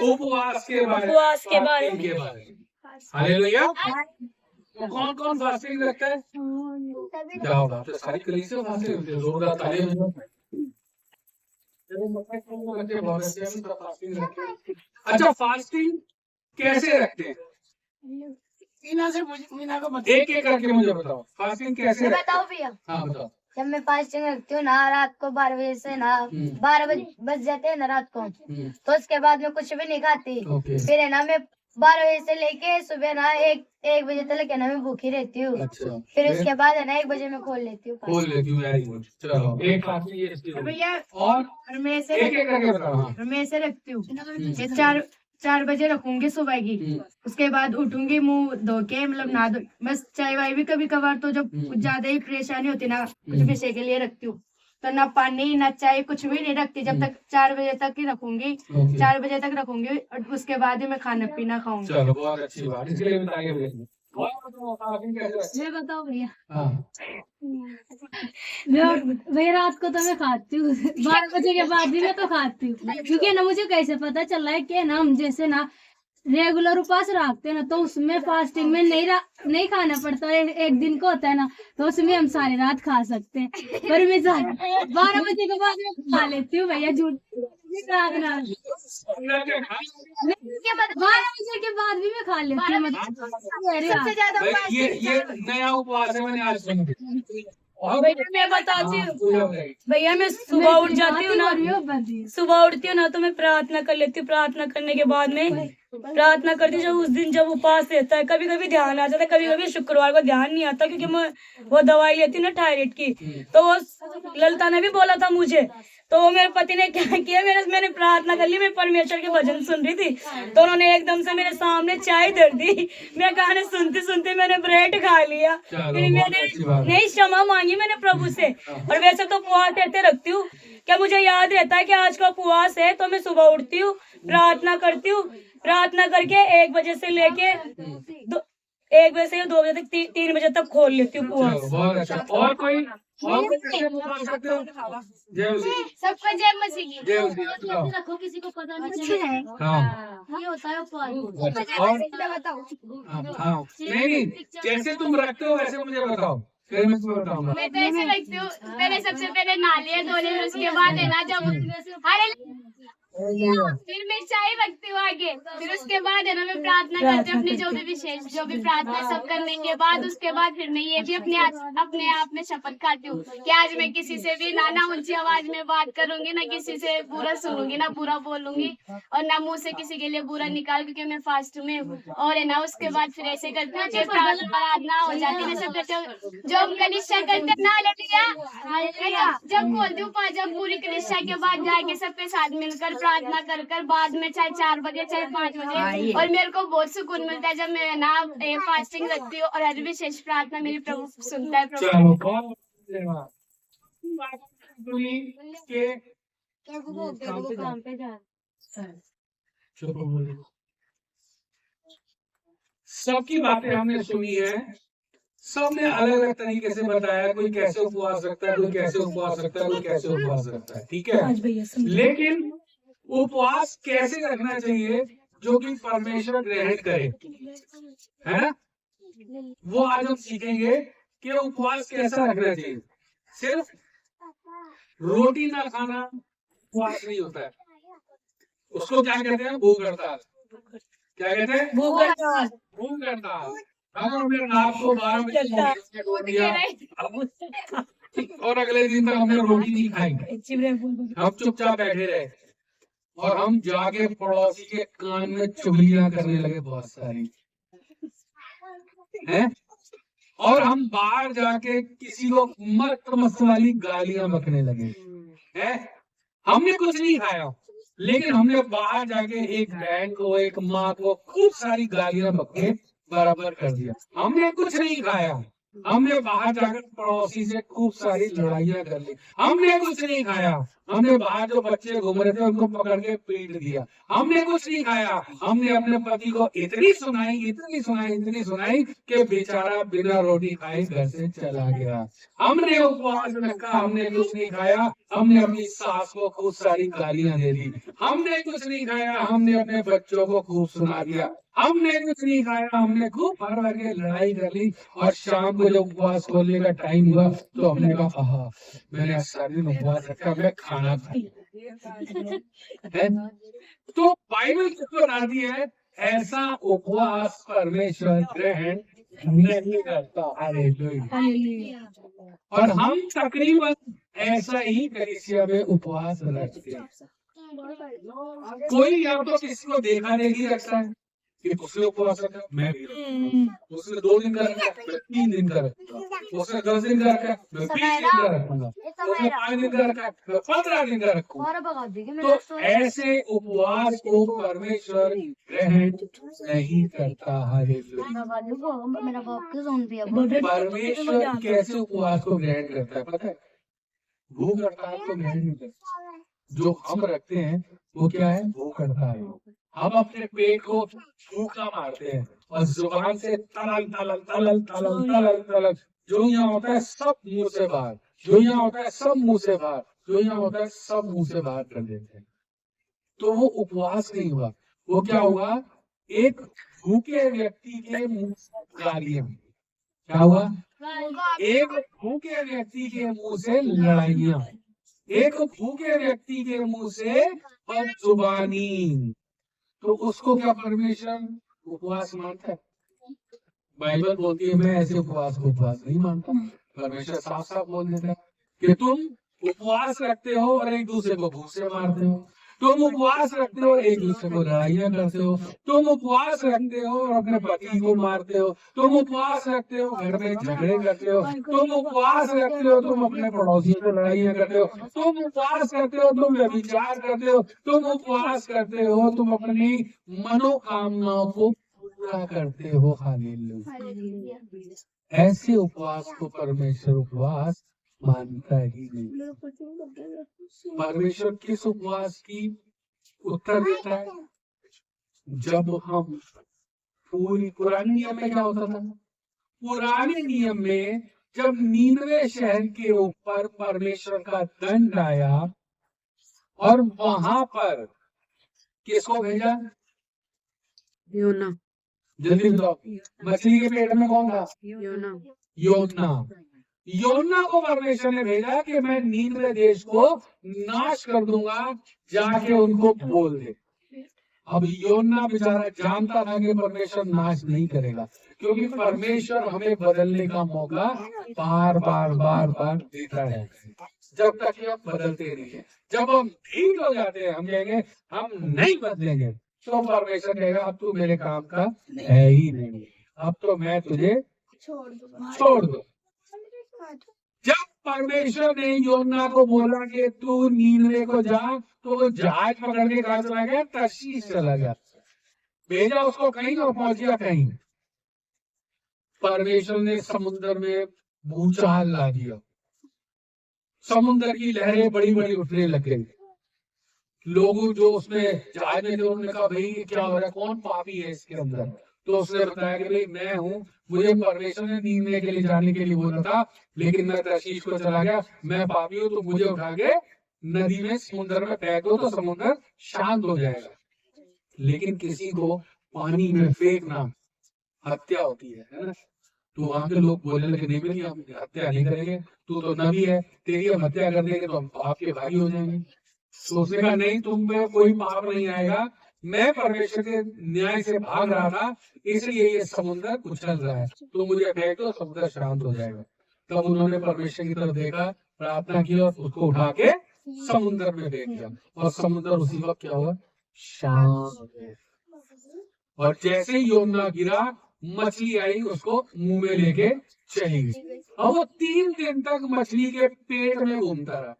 उपवास के बारे में। हालेलुया। कौन कौन फास्टिंग रखता है? जाओ बाप, तो सारी कलीसिया फास्टिंग रखती है। जोरदार ताली बजाओ। अच्छा, फास्टिंग कैसे रखते हैं? एक एक करके मुझे बताओ, फास्टिंग कैसे? बताओ भैया। हाँ बताओ। जब मैं फास्टिंग रखती हूँ ना, रात को 12 बजे से ना 12 बज जाते हैं ना रात को, तो उसके बाद मैं कुछ भी नहीं खाती। फिर है ना मैं 12 बजे से लेके सुबह ना एक बजे तक है ना मैं भूखी रहती हूँ। अच्छा। फिर उसके बाद है ना 1 बजे मैं खोल लेती हूँ। Very good. चलो, एक फास्टिंग ये भैया। और मैं ऐसे एक एक करके बताओ। मैं ऐसे रखती हूँ, 4 बजे रखूंगी सुबह की। उसके बाद उठूंगी मुंह धो के, मतलब नहा धो, बस चाय वाय भी कभी कभार, तो जब कुछ ज्यादा ही परेशानी होती ना, कुछ विषय के लिए रखती हूँ, तो ना पानी ना चाय कुछ भी नहीं रखती जब तक 4 बजे तक ही रखूंगी। 4 बजे तक रखूंगी और उसके बाद ही मैं खाना पीना खाऊंगी। चलो, बहुत अच्छी बात। इसलिए मैं बताओ भैया। हाँ। मैं रात को तो मैं खाती हूँ 12 बजे के बाद भी मैं तो खाती हूँ, क्योंकि ना मुझे कैसे पता चल रहा है कि ना हम जैसे ना रेगुलर उपवास रखते हैं ना, तो उसमें फास्टिंग में नहीं खाना पड़ता है। एक दिन को होता है ना, तो उसमें हम सारी रात खा सकते हैं। पर मैं 12 बजे के बाद मैं खा लेती हूँ भैया, झूठ 12 बजे के बाद भी मैं खा लेती हूँ। सबसे ज्यादा ये नया उपवास है, मैंने आज सुना। भैया मैं बताती हूँ भैया, मैं सुबह उठ जाती हूँ ना, सुबह उठती हूँ ना तो मैं प्रार्थना कर लेती हूँ। प्रार्थना करने के बाद में प्रार्थना करती हूँ। जब उस दिन जब उपवास रहता है, कभी कभी ध्यान आ जाता है, कभी कभी शुक्रवार को ध्यान नहीं आता, क्योंकि मैं वो दवाई लेती हूँ ना थायराइड की। तो वो ललिता ने भी बोला था मुझे, तो मेरे पति ने क्या किया, मैंने प्रार्थना कर ली, मैं परमेश्वर के भजन सुन रही थी, तो उन्होंने एकदम से मेरे सामने चाय धर दी। मैं गाने सुनते सुनते मैंने ब्रेड खा लिया। फिर मैंने नहीं क्षमा मांगी मैंने प्रभु से। और वैसे तो उपवास ऐसे रखती हूँ, क्या मुझे याद रहता है कि आज का उपवास है, तो मैं सुबह उठती हूँ, प्रार्थना करती हूँ, प्रार्थना करके 1 बजे से लेके 1 बजे से 2 बजे तक 3 बजे तक खोल लेती हूँ उपवास। बहुत अच्छा। और कोई सकते हो? सबको जय मसीह की। जय मसीह। रखो, किसी को पता नहीं है। हाँ, ये होता है उपवास। बताओ। हाँ, नहीं, जैसे तुम रखते हो वैसे मुझे बताओ, फिर मैं तुम्हें बताऊंगा। मैं तो ऐसे रखती हूँ, पहले सबसे पहले नहा लिया, धो लिया, उसके बाद है ना जब फिर मैं चाय रखती हूँ आगे। फिर उसके बाद है ना मैं प्रार्थना करती हूँ, अपनी जो भी विशेष जो भी प्रार्थना सब करने के बाद उसके बाद फिर मैं ये भी अपने आप में शपथ खाती हूँ कि आज मैं किसी से भी ना ऊंची आवाज में बात करूंगी, ना किसी से बुरा सुनूंगी, ना बुरा बोलूंगी, और ना मुंह से किसी के लिए बुरा निकाल, क्योंकि मैं फास्ट में हूँ। और है ना उसके बाद फिर ऐसे करती हूँ, प्रार्थना हो जाती है, सब करते हो जो कनिष्ठा करते ना ले लिया, जब बोलती हूँ जब पूरी कनिष्ठा के बाद जाके सबके साथ मिलकर प्रार्थना कर बाद में चाहे 4 बजे चाहे 5 बजे, और मेरे को बहुत सुकून मिलता है जब मैं ना फास्टिंग रखती हूँ, और हर विशेष प्रार्थना मेरी प्रभु सुनता है। सबकी बातें हमने सुनी है, सबने अलग अलग तरीके से बताया, कोई कैसे उपवास रखता है, कोई कैसे उपवास रखता है, कोई कैसे उपवास रखता है, ठीक है। लेकिन उपवास कैसे रखना चाहिए जो कि परमेश्वर ग्रहण करे, है ना, वो आज हम सीखेंगे कि उपवास कैसा रखना चाहिए। सिर्फ रोटी ना खाना उपवास नहीं होता है, उसको क्या कहते हैं? भूख हड़ताल। क्या कहते हैं? भूख हड़ताल। भूख हड़ताल। अगर रात को 12 बजे और अगले दिन तक हमने रोटी नहीं खाई, हम चुपचाप बैठे रहे और हम जाके पड़ोसी के कान में चुगलियां करने लगे बहुत सारी, हैं? और हम बाहर जाके किसी को मस्त वाली गालियां बकने लगे, हैं? हमने कुछ नहीं खाया, लेकिन हमने बाहर जाके एक बहन को, एक माँ को खूब सारी गालियां बके बराबर कर दिया। हमने कुछ नहीं खाया, हमने बाहर जाकर पड़ोसी से खूब सारी लड़ाइयां कर ली। हमने कुछ नहीं खाया, हमने बाहर जो बच्चे घूम रहे थे उनको पकड़ के पीट दिया। हमने कुछ नहीं खाया, हमने अपने पति को इतनी सुनाई कि बेचारा बिना रोटी खाए घर से चला गया। हमने उपवास रखा, हमने कुछ नहीं खाया, हमने अपनी सास को खूब सारी गालियां दे दी। हमने कुछ नहीं खाया, हमने अपने बच्चों को खूब सुना दिया। हमने कुछ नहीं खाया, हमने खूब भर भर के लड़ाई कर ली। और शाम को जब उपवास खोलने का टाइम हुआ तो हमने कहा आहा, मैंने आज सारे दिन उपवास रखा, मैं खाना खाया। तो बाइबल क्या बताती है, ऐसा उपवास परमेश्वर ग्रहण नहीं करता। हालेलुया। और हम तकरीबन ऐसा ही कलीसिया में उपवास रखते हैं। कोई या तो किसी को देखा नहीं रखता है कि उसने उपवास रखा, मैं भी रखूंगा। उसने 2 दिन का रखा, मैं 3 दिन का रखूंगा। उसने 10 दिन का रखा, मैं 20 दिन का रखूंगा। उसने 5 दिन का रखा, मैं 15 दिन का रखूंगा। तो ऐसे उपवास को परमेश्वर ग्रहण नहीं करता। हालेलुया। परमेश्वर कैसे उपवास को ग्रहण करता है पता है? भूख हड़ताल को ग्रहण नहीं करता। जो हम रखते हैं वो क्या है? भूख हड़ताल। हम अपने पेट को भूखा मारते हैं और जुबान से तलल तलल तलल तलल तलल तलल, जो यहाँ होता है सब मुंह से बाहर, जो यहाँ होता है सब मुंह से बाहर, जो यहाँ होता है सब मुंह से बाहर कर देते हैं। तो वो उपवास नहीं हुआ, वो क्या हुआ? एक भूखे व्यक्ति के मुंह से गालियां। क्या हुआ? एक भूखे व्यक्ति के मुंह से लड़ाइयां, एक भूखे व्यक्ति के मुंह से बदजुबानी। तो उसको क्या परमेश्वर उपवास मानता है? बाइबल बोलती है मैं ऐसे उपवास को उपवास नहीं मानता। परमेश्वर साफ साफ बोल देता है कि तुम उपवास रखते हो और एक दूसरे को भूसे मारते हो, तुम उपवास रखते हो एक दूसरे को लड़ाइयां करते हो, तुम उपवास रखते हो और अपने पति को मारते हो, तुम उपवास रखते हो घर में झगड़े करते हो, तुम उपवास रखते हो तुम अपने पड़ोसियों को लड़ाइयां करते हो, तुम उपवास करते हो तुम व्यभिचार करते हो, तुम उपवास करते हो तुम अपनी मनोकामनाओं को पूरा करते हो। हालेलुया। ऐसे उपवास को परमेश्वर उपवास मानता ही नहीं। परमेश्वर किस उपवास की उत्तर देता है? जब हम पुराने नियम में क्या होता था? पुराने नियम में जब नीनवे शहर के ऊपर परमेश्वर का दंड आया और वहां पर किसको भेजा? योना। जल्दी बताओ, मछली के पेट में कौन था? योना। योना। योना को परमेश्वर ने भेजा कि मैं नीनवे देश को नाश कर दूंगा, जाके उनको बोल दे। अब योना बेचारा जानता था कि परमेश्वर नाश नहीं करेगा, क्योंकि परमेश्वर हमें बदलने का मौका बार बार बार बार देता है, जब तक कि हम बदलते नहीं है। जब हम ढीठ हो जाते हैं, हम कहेंगे हम नहीं बदलेंगे, तो परमेश्वर कहेगा अब तू मेरे काम का है ही नहीं, अब तो मैं तुझे छोड़ दूं। जब परमेश्वर ने योना को बोला कि तू नीनवे को जा, तो वो जहाज पकड़ के कहाँ चला गया? तर्शीश चला गया। भेजा उसको कहीं और पहुंच गया कहीं। परमेश्वर ने समुद्र में भूचाल ला दिया, समुद्र की लहरें बड़ी बड़ी उठने लग गई। लोग जो उसमें जहाज में थे उन्होंने कहा भाई क्या हो रहा है, कौन पापी है इसके अंदर? तो उसने बताया कि भाई मैं हूँ, मुझे परमेश्वर ने नीनवे के लिए जाने के लिए बोला था, लेकिन मैं तर्शीश को चला गया, मैं पापी हूँ, तो मुझे उठा के नदी में समुद्र में फेंक दो तो समुद्र शांत हो जाएगा। लेकिन किसी को पानी में फेंकना हत्या होती है ना? तो वहां के लोग बोलने लगे नहीं भाई हम हत्या नहीं करेंगे, तू तो नबी है, तेरी हम हत्या कर देंगे तो हम पाप के भागी हो जाएंगे। तो उसने कहा नहीं, तुम में कोई पाप नहीं आएगा, मैं परमेश्वर के न्याय से भाग रहा था, इसलिए ये समुद्र उछल रहा है, तो मुझे फेंक दो समुद्र शांत हो जाएगा। तब उन्होंने परमेश्वर की तरफ देखा, प्रार्थना की और उसको उठा के समुद्र में फेंक दिया, और समुद्र उसी वक्त क्या हुआ? शांत हो गया। और जैसे ही योना गिरा, मछली आई उसको मुंह में लेके चली गई, और वो 3 दिन तक मछली के पेट में घूमता रहा।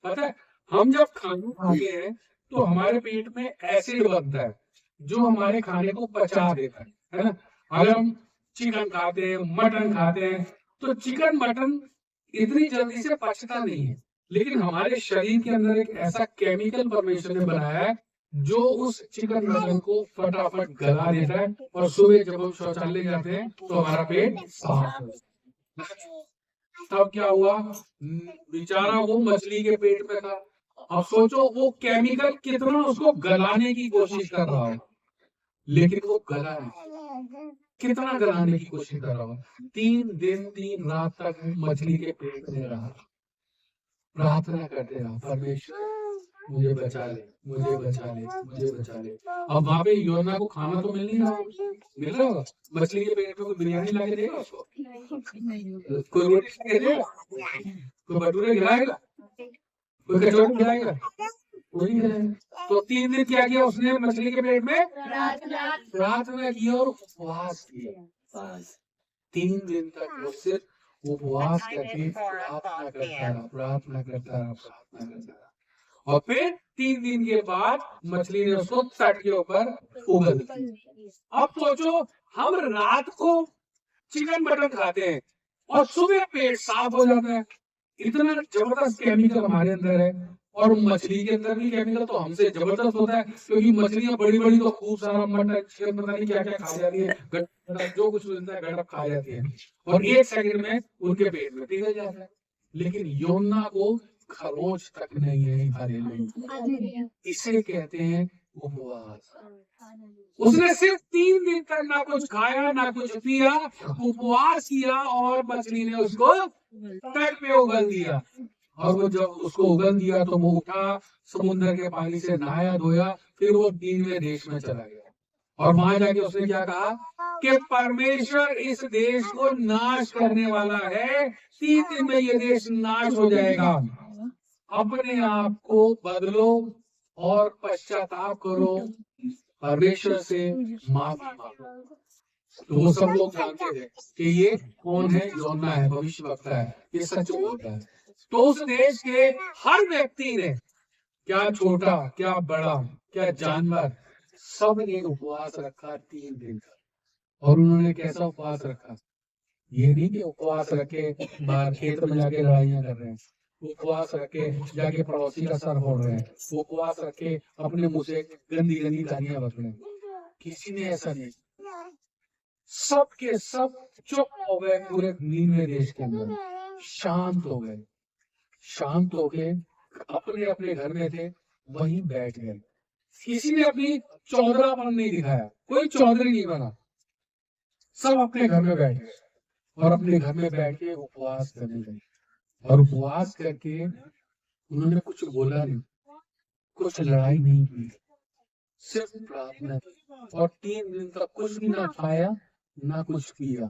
पता है, हम जब खाना खाते हैं तो हमारे पेट में एसिड बनता है जो हमारे खाने को पचा देता है ना? अगर हम चिकन खाते हैं, मटन खाते हैं, तो चिकन मटन इतनी जल्दी से पचता नहीं है, लेकिन हमारे शरीर के अंदर एक ऐसा केमिकल परमेश्वर ने बनाया है जो उस चिकन मटन को फटाफट गला देता है, और सुबह जब हम शौचालय जाते हैं तो हमारा पेट साफ हो जाता है। तब क्या हुआ, बेचारा वो मछली के पेट में था। अब सोचो वो केमिकल कितना उसको गलाने की कोशिश कर रहा हो, लेकिन वो गला नहीं। कितना गलाने की कोशिश कर रहा हो, 3 दिन 3 रात तक मछली के पेट में रहा, प्रार्थना करते रहा, परमेश्वर मुझे बचा ले, मुझे बचा ले, मुझे बचा ले। अब वहां पे योना को खाना तो मिल नहीं रहा, मिल रहा होगा, मछली के पेट में कोई बिरयानी ला के देगा उसको, कोई रोटी ला के देगा, कोई भटूरे खिलाएगा, कोई कचौड़ी खिलाएगा, कोई नहीं खिलाएगा। तो 3 दिन क्या किया उसने मछली के पेट में, प्रार्थना की और उपवास किया। 3 दिन तक वो सिर्फ उपवास करके प्रार्थना करता रहा, प्रार्थना करता रहा, प्रार्थना करता रहा। और फिर 3 दिन के बाद मछली ने उसको तट के ऊपर उगल दी। अब सोचो हम रात को चिकन मटन खाते हैं और सुबह पेट साफ हो जाता है। इतना जबरदस्त केमिकल हमारे अंदर है, और मछली के अंदर भी केमिकल तो हमसे जबरदस्त होता है, क्योंकि मछलियां बड़ी बड़ी तो खूब सारा मटन चिकन पता नहीं क्या क्या खा जाती है, जो कुछ मिलता है गड़प खा जाती है, और 1 सेकंड में उनके पेट में पिघल जाता है। लेकिन योना को खरोच तक नहीं है, हालेलुया। इसे कहते हैं उपवास। उसने सिर्फ 3 दिन तक ना कुछ खाया ना कुछ पिया, उपवास किया, और मछली ने उसको तट पे उगल दिया। और वो जब उसको उगल दिया तो वो उठा, समुद्र के पानी से नहाया धोया, फिर वो नीनवे देश में चला गया। और वहां जाके उसने क्या कहा कि परमेश्वर इस देश को नाश करने वाला है, 3 दिन में ये देश नाश हो जाएगा। अपने आप को बदलो और पश्चाताप करो, परमेश्वर से माफी मांगो। तो वो सब लोग जानते थे कि ये कौन है, योना है, भविष्यवक्ता है, ये सच बोलता है। तो उस देश के हर व्यक्ति ने, क्या छोटा क्या बड़ा क्या जानवर, सब ने उपवास रखा 3 दिन का। और उन्होंने कैसा उपवास रखा, ये नहीं कि उपवास रखे बाहर खेत में जाके लड़ाइयां कर रहे हैं, उपवास रखे जाके पड़ोसी का सर फोड़ रहे हैं, उपवास रखे अपने मुंह से गंदी गंदी गालियां बक रहे हैं। किसी ने ऐसा नहीं, सब के सब चुप हो गए। पूरे नीनवे देश के अंदर शांत हो गए, शांत हो गए, अपने अपने घर में थे वहीं बैठ गए। किसी ने अपनी चौधरापन नहीं दिखाया, कोई चौधरी नहीं बना, सब अपने घर में बैठ गए और अपने घर में बैठ के उपवास करने लगे। और उपवास करके उन्होंने कुछ बोला नहीं, कुछ लड़ाई नहीं की, सिर्फ प्रार्थना की। और 3 दिन तक कुछ भी ना खाया ना कुछ पिया।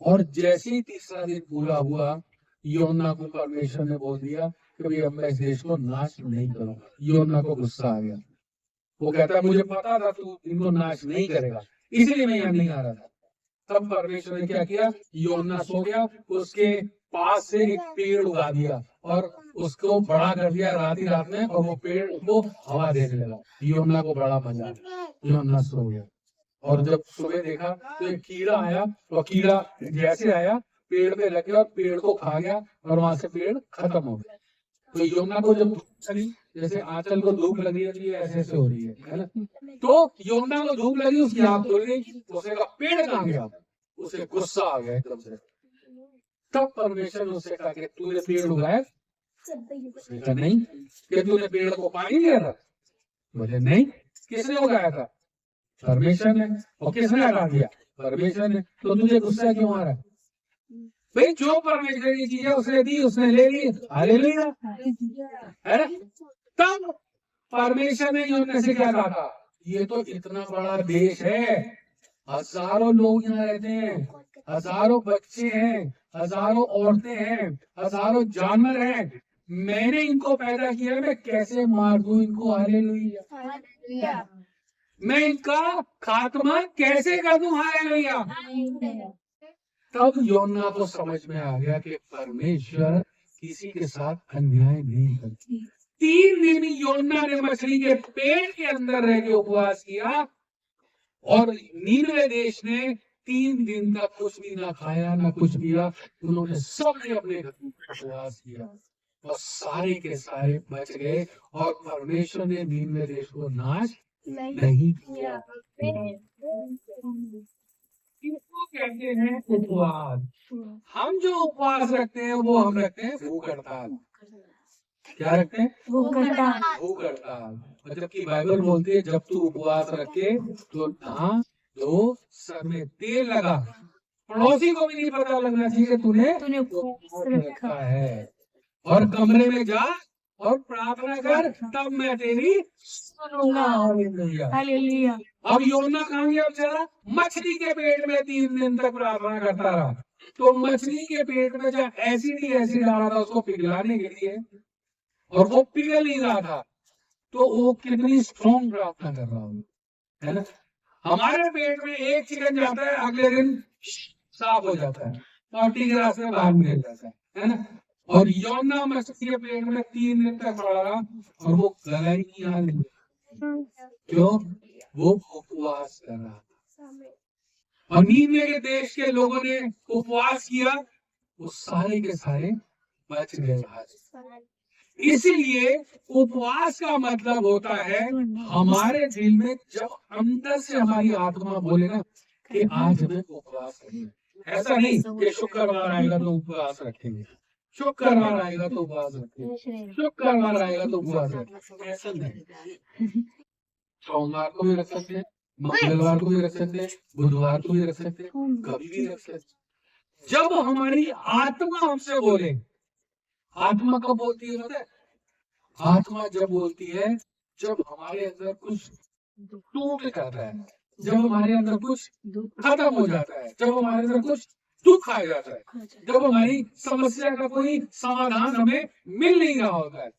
और जैसे ही 3रा दिन पूरा हुआ, योना को परमेश्वर ने बोल दिया कि भाई अब मैं इस देश को नाश नहीं करूंगा। योना को गुस्सा आ गया, वो कहता मुझे पता था तू इनको नाश नहीं करेगा, इसलिए मैं यहाँ नहीं आ रहा था। तब परमेश्वर ने क्या किया, योना सो गया, उसके पास से एक पेड़ उगा दिया और उसको बड़ा कर दिया रात ही रात में, और वो पेड़ को हवा देने लगा। योना को बड़ा मजा आया, योना सो गया। और जब सुबह देखा तो एक कीड़ा आया, तो कीड़ा जैसे आया पेड़ पे लग गया और पेड़ को खा गया, और वहां से पेड़ खत्म हो गया। तो योना को जब धूप लगी, जैसे आंचल को धूप लगी है ऐसे ऐसे हो रही है ना, तो योना को धूप लगी, उसकी आंख खुल गई, उसने कहा पेड़ कहाँ गया, उसे गुस्सा आ गया एकदम से। तब परमेश्वर ने उससे कहा कि तूने पेड़ उगाया, उसने कहा नहीं। कि तूने पेड़ को पानी दिया था, बोले नहीं। किसने उगाया था, परमेश्वर ने। और किसने हटा दिया, परमेश्वर ने। तो तुझे गुस्सा क्यों आ रहा है भाई, जो परमेश्वर की चीज है उसने दी, उसने ले ली, हालेलुया, है ना। तब परमेश्वर ने योना से क्या कहा था, ये तो इतना बड़ा देश है, हजारों लोग यहाँ रहते हैं, हजारों बच्चे हैं, हजारों औरतें हैं, हजारों जानवर हैं, मैंने इनको पैदा किया, मैं कैसे मार दूं इनको, हालेलुया, मैं इनका खात्मा कैसे कर दूं, हालेलुया। तब योना को समझ में आ गया कि परमेश्वर किसी के साथ अन्याय नहीं करती। 3 दिन योना ने मछली के पेट के अंदर रह के उपवास किया, और नीनवे देश ने 3 दिन तक कुछ भी ना खाया ना कुछ पिया। उन्होंने सबने अपने घर में उपवास किया। और सारे के सारे बच गए और परमेश्वर ने नीनवे देश को नाश नहीं किया। इसको कहते हैं उपवास। हम जो उपवास रखते हैं वो हम रखते हैं भूख हड़ताल। क्या रखते हैं? भूख हड़ताल। और जबकि बाइबल बोलती है जब तू उपवास रखे तो नहा धो, सर में तेल लगा, पड़ोसी को भी नहीं पता लगना चाहिए कि तूने उपवास रखा है, और कमरे में जा और प्रार्थना कर, तब मैं तेरी सुनूंगा। हालेलुया। अब योना कहाँ गया बेचारा? मछली के पेट में 3 दिन तक प्रार्थना करता रहा। तो मछली के पेट में जब एसिड डाला था उसको पिघलाने के लिए, और वो पिघल नहीं रहा था, तो वो कितनी स्ट्रॉन्ग प्रार्थना कर रहा हूँ, है ना? हमारे पेट में एक चिकन जाता है, अगले दिन साफ हो जाता है, पॉटी के रास्ते में बाहर निकल जाता है ना? और योना मछली के पेट में 3 दिन तक पड़ा रहा और वो गला ही नहीं आ रही। क्यों? वो उपवास कर रहा था। और नीनवे के देश के लोगों ने उपवास किया, वो सारे के सारे बच गए। इसीलिए उपवास का मतलब होता है हमारे दिल में जब अंदर से हमारी आत्मा बोले ना कि आज हमें उपवास करना। ऐसा नहीं कि शुक्रवार आएगा तो उपवास रखेंगे, शुक्रवार आएगा तो उपवास रखेंगे, शुक्रवार आएगा तो उपवास रखेंगे, ऐसा नहीं। सोमवार को भी रख सकते हैं, मंगलवार को भी रख सकते हैं, बुधवार को भी रख सकते हैं, कभी भी रख सकते हैं। जब हमारी आत्मा हमसे बोले, आत्मा कब बोलती है पता है? आत्मा जब बोलती है जब हमारे अंदर कुछ टूट जाता है, जब हमारे अंदर कुछ खत्म हो जाता है, जब हमारे अंदर कुछ दुख आ जाता है, जब हमारी समस्या का कोई समाधान हमें मिल नहीं रहा होता है,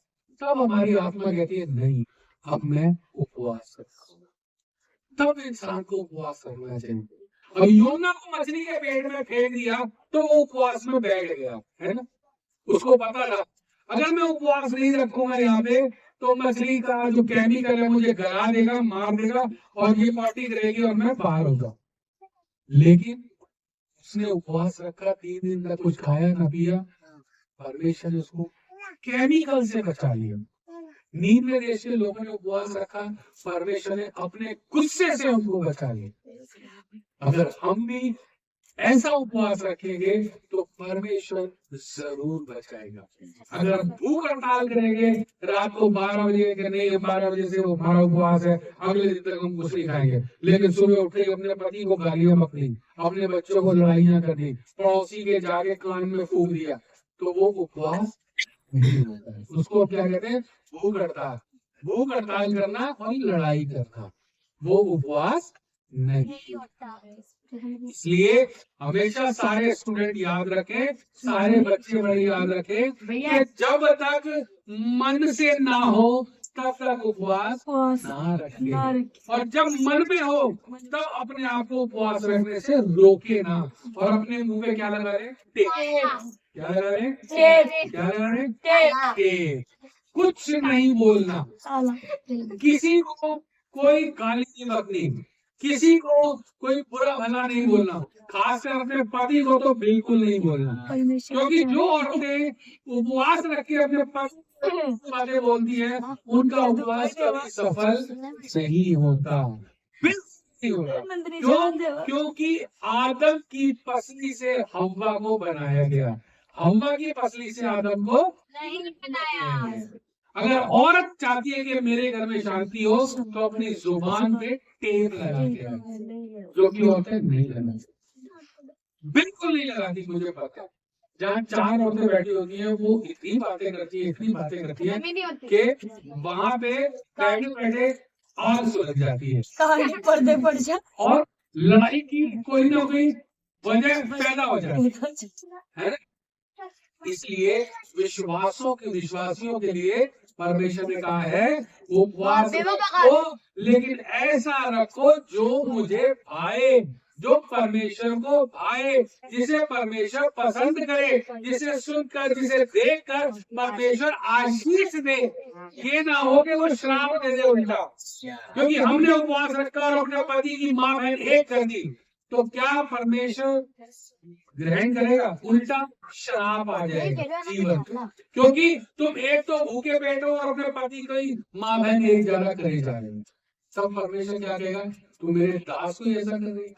तब हमारी आत्मा कहती है नहीं, अब मैं उपवास करता हूँ। तब इंसान को उपवास करना चाहिए। अब योना को मछली के पेट में फेंक दिया तो वो उपवास में बैठ गया, है ना? उसको पता था अगर मैं उपवास नहीं रखूंगा यहाँ पे तो मछली का जो केमिकल है मुझे गला देगा, मार देगा, और ये पार्टी रहेगी और मैं बाहर होगा। लेकिन उसने उपवास रखा, 3 दिन तक कुछ खाया ना पिया, परमेश्वर ने उसको केमिकल से बचा लिया। नीनवे देश के लोगों ने उपवास रखा, परमेश्वर ने अपने गुस्से से उनको बचा लिया। अगर हम भी ऐसा उपवास रखेंगे तो परमेश्वर जरूर बचाएगा। अगर भूख हड़ताल करेंगे रात को 12 बजे कि नहीं 12 बजे से हमारा उपवास है, अगले दिन तक हम कुछ नहीं खाएंगे, लेकिन सुबह उठे अपने पति को गालियां बकनी, अपने बच्चों को लड़ाइयां कर दी, पड़ोसी के जाके कान में फूंक दिया, तो वो उपवास नहीं होता है। उसको क्या कहते हैं? भूख हड़ताल। भूख हड़ताल करना और लड़ाई करना वो उपवास नहीं होता। इसलिए हमेशा सारे स्टूडेंट याद रखें, सारे बच्चे बड़े याद रखें कि जब तक मन से ना हो तब तक उपवास ना रखें, और जब मन में हो तब अपने आप को उपवास रखने से रोके ना, और अपने मुंह पे क्या लगा रहे? टेप। क्या लगा रहे? क्या लगा रहे? टेप। कुछ नहीं बोलना, किसी को कोई गाली नहीं बकनी, किसी को कोई बुरा भला नहीं बोलना, खासकर अपने पति को तो बिल्कुल नहीं बोलना, क्योंकि जो औरतें उपवास रख के अपने पति बातें बोलती है उनका उपवास कभी सफल नहीं होता, बिल्कुल नहीं होता। क्योंकि आदम की पसली से हव्वा को बनाया गया, हव्वा की पसली से आदम को नहीं बनाया। अगर औरत चाहती है कि मेरे घर में शांति हो तो अपनी जुबान पे टेप लगा के रखे, जो कि औरतें नहीं लगाती, बिल्कुल नहीं लगाती। मुझे पता है जहाँ 4 औरतें बैठी होती हैं वो इतनी बातें करती है, इतनी बातें करती है कि वहाँ पे बैठे बैठे आग सुलग जाती है, पर्दे पड़ जाए और लड़ाई की कोई ना कोई वजह पैदा हो जाती है ना? इसलिए विश्वासियों के लिए परमेश्वर ने कहा है उपवास रखो, लेकिन ऐसा रखो जो मुझे भाए, जो परमेश्वर को भाए, जिसे परमेश्वर पसंद करे, जिसे सुनकर, जिसे देखकर परमेश्वर आशीष दे। ये ना हो कि वो श्राप दे दे उल्टा, क्योंकि हमने उपवास रखकर अपने पति की माँ बहन एक कर दी, तो क्या परमेश्वर ग्रहण करेगा? उल्टा श्राप आ जाएगा जीवन पे। क्योंकि तुम एक तो भूखे पेट हो और अपने पति की माँ बहन एक ज्यादा करे जा रहे हो। सब परमेश्वर क्या कहेगा? तू मेरे दास को ऐसा कर रही है,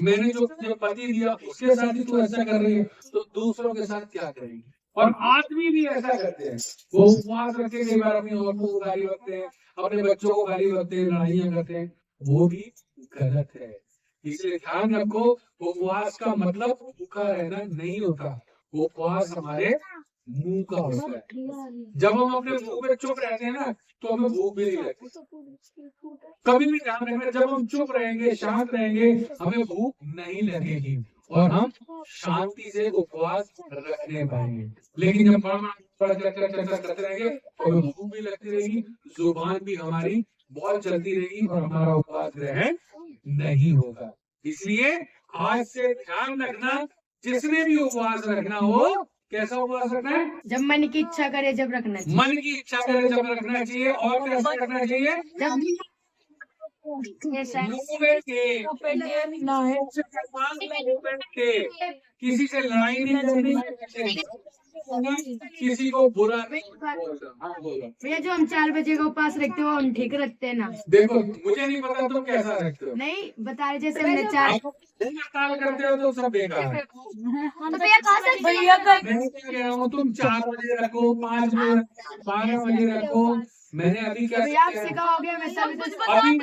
मैंने जो तुझे पति दिया उसके साथ ही तू ऐसा कर रही है, तो दूसरों के साथ क्या करेगी? और आदमी भी ऐसा करते हैं, वो उपवास रख के कई बार अपनी औरतों को गाली बकते हैं, अपने बच्चों को गाली बकते हैं, लड़ाइयां करते हैं, वो भी गलत है। इसलिए ध्यान रखो, उपवास का मतलब भूखा रहना नहीं होता, उपवास हमारे मुंह का होता है। जब हम अपने मुंह पे चुप रहते हैं ना, तो हमें भूख भी नहीं लगती। कभी भी ध्यान रखना, जब हम चुप रहेंगे, शांत रहेंगे, हमें भूख नहीं लगेगी और हम शांति से उपवास रखने पाएंगे। लेकिन जब चर्चा करते रहेंगे तो हमें भूख भी लगती रहेगी, जुबान भी हमारी बहुत चलती रहेगी और हमारा उपवास ग्रहण नहीं होगा। इसलिए आज से ध्यान रखना, जिसने भी उपवास रखना हो, कैसा उपवास रखना है? जब मन की इच्छा करे जब रखना चाहिए। मन की इच्छा करे जब रखना चाहिए। और कैसा रखना चाहिए? किसी से लड़ाई नहीं करनी, किसी को बुरा नहीं बोलना। भैया जो हम 4 बजे का उपवास रखते हो हम ठीक रखते हैं ना? देखो मुझे नहीं पता तुम कैसा रखते हो, नहीं बता रहे, जैसे हमने 4 करते हो तो सब बेकार है। तो भैया खा सकते हैं। भैया का मैं क्या कह रहा हूँ, तुम 4 बजे रखो, 5 बजे, 12 बजे रखो। मैंने अभी क्या भैया आपसे कहोगे मैं सभी कुछ अभी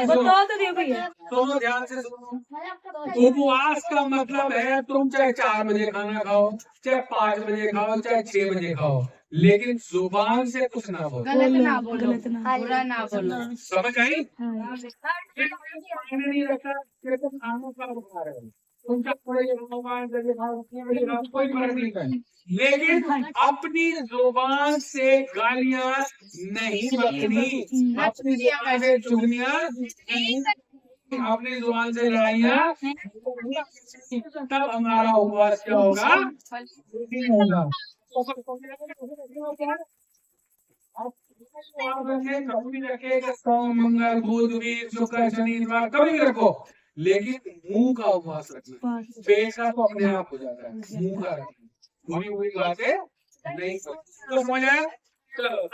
बता तो दियो भैया। तो ध्यान से सुनो, उपवास का मतलब है तुम चाहे 4 बजे खाना खाओ, चाहे 5 बजे खाओ, चाहे 6 बजे खाओ, लेकिन जुबान से कुछ ना बोलो, गलत ना बोलो, बुरा ना बोलो। समझ आई? नहीं रखा कि तुम खानों का बुखा रहे हो, तुम क्या कोई फर्क नहीं पड़ता, लेकिन अपनी जुबान से गालियां नहीं बकनी, अपनी जुबान से चुगलियां नहीं, अपनी जुबान से लड़ाइयां, तब हमारा उपवास क्या होगा? कभी भी रखे, सोम मंगल बुध वीर शुक्र शनिवार कभी भी रखो, लेकिन मुंह का उपवास रखना। पेट का तो अपने आप हो जाता है, मुंह का रखना, बुरी बुरी बातें नहीं। तो समझ आया? चलो